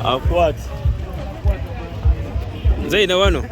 Akwat Zaina wano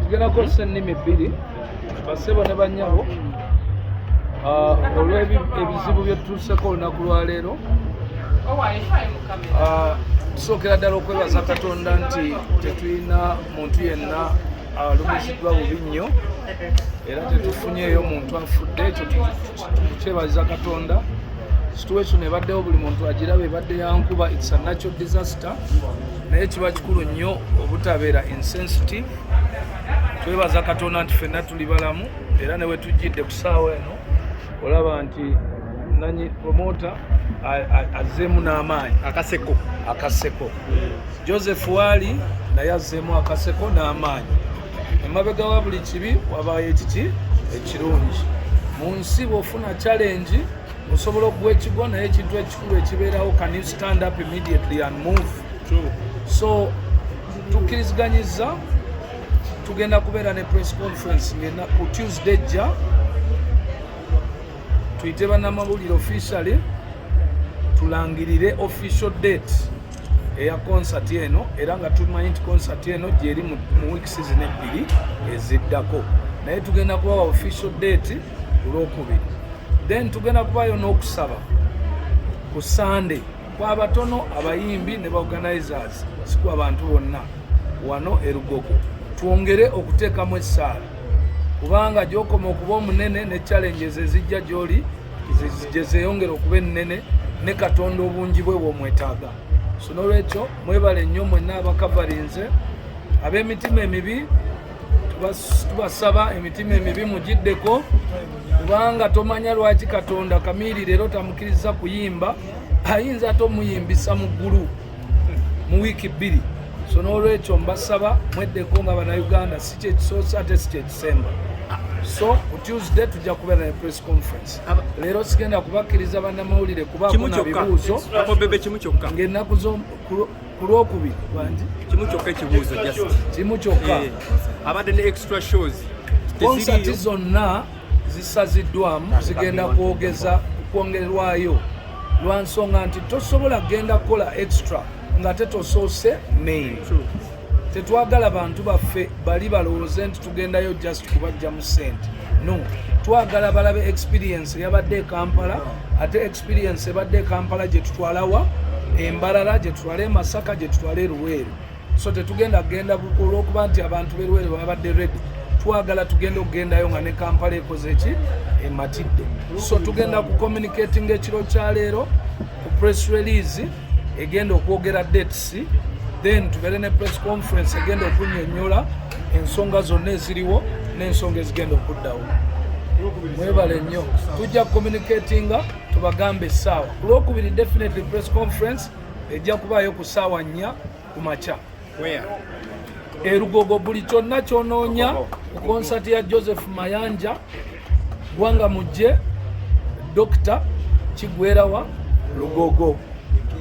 tugenda kukozesa ennimi bbiri basebo ne bannyabo olw'ebizibu bye tutuuseko olunaku lwaleero. Tusookera ddala okwebaza Katonda nti tetulina muntu yenna alumiziddwa bubi nnyo era tetufunyeeyo muntu afudde. Ekyo tukyebaza Katonda. Situation ebaddewo buli muntu agiraba ebadde ya nkuba, it's a natural disaster, naye kiba kikulu nnyo obutabeera insensitive. Twebaza Katonda nti ffenna tuli balamu era ne we tujjidde ku ssaawa eno olaba nti nanyi promota azzeemu n'amaanyi akaseko. Joseph waali naye azzeemu akaseko n'amaanyi. Emabega wa buli kibi wabaayo ekiki ekirungi. Mu nsi bw'ofuna challenge osobola okuwa ekigo naye ekintu ekikulu ekibeerawo, can you stand up immediately and move? So tukkiriziganyiza tugenda kubeera ne press conference ku Tuesday jja tuyite bannamawulire officially tulangirire official date eya concert eno, era nga tumanyi nti concert eno gyeri mu weeks zino ebbiri eziddako, naye tugenda kubawa official date olwokubiri. Then tugenda kubayo n'okusaba ku Sunday kw'abatono abayimbi ne organizers, si ku abantu bonna wano e Lugogo. Twongere okuteekamu essaala kubanga gy'okoma okuba omunene ne challenges ezijja gy'oli gye zeeyongera okuba ennene ne Katonda obungi bwe bw'omwetaaga. So n'olwekyo mwebale nnyo mwenna abakavalinze. Ab'emitima emibi tubasaba emitima emibi mugiddeko kubanga tomanya lwaki Katonda Kamiiri leero tamukkiriza kuyimba, ayinza ate omuyimbisa mu ggulu mu wiiki bbiri. So n'olwekyo mbasaba mweddeko nga Bannayuganda, si kyekisoose ate si kyekisemba. So ku Tuesday tujja kubeera ne press conference. Leero sigenda kubakkiriza bannamawulire kubaako na bibuuzo ng'ennaku ku lwokubiri bangi kimu kyokka. Abadde ne extra shows konsati zonna zisaziddwamu zigenda kwongerwayo lwa nsonga nti tosobola kgenda kukola extra nga tetosoose main. Tetwagala bantu baffe bali balowooze nti tugendayo just kubajja mu ssente. No, twagala balabe experience yabadde e Kampala, ate experience ebadde e Kampala gye tutwalawa Embalala, gye tutwala e Masaka, gye tutwala e Luweero. So tetugenda kgenda olw'okuba nti abantu b'e Luweero babadde ready. Twagala tugenda okugendayo nga ne Kampala ekoze eki ematidde. So tugenda ku communicating ekiro kya leero ku press release egenda okwogera dates, then tubeere ne press conference egenda okunnyonnyola ensonga zonna eziriwo n'ensonga ezigenda okuddawo. Mwebale nnyo, tujja communicatinga tubagambe essaawa. Ku lwokubiri definitely press conference ejja kubaayo ku ssaawa 4 ku makya. E Lugogo buli kyonna kyonoonya ku konsati ya Joseph Mayanja gwanga mujje Dr. Kigwerawa Lugogo.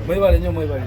Mwebale nnyo, mwebale.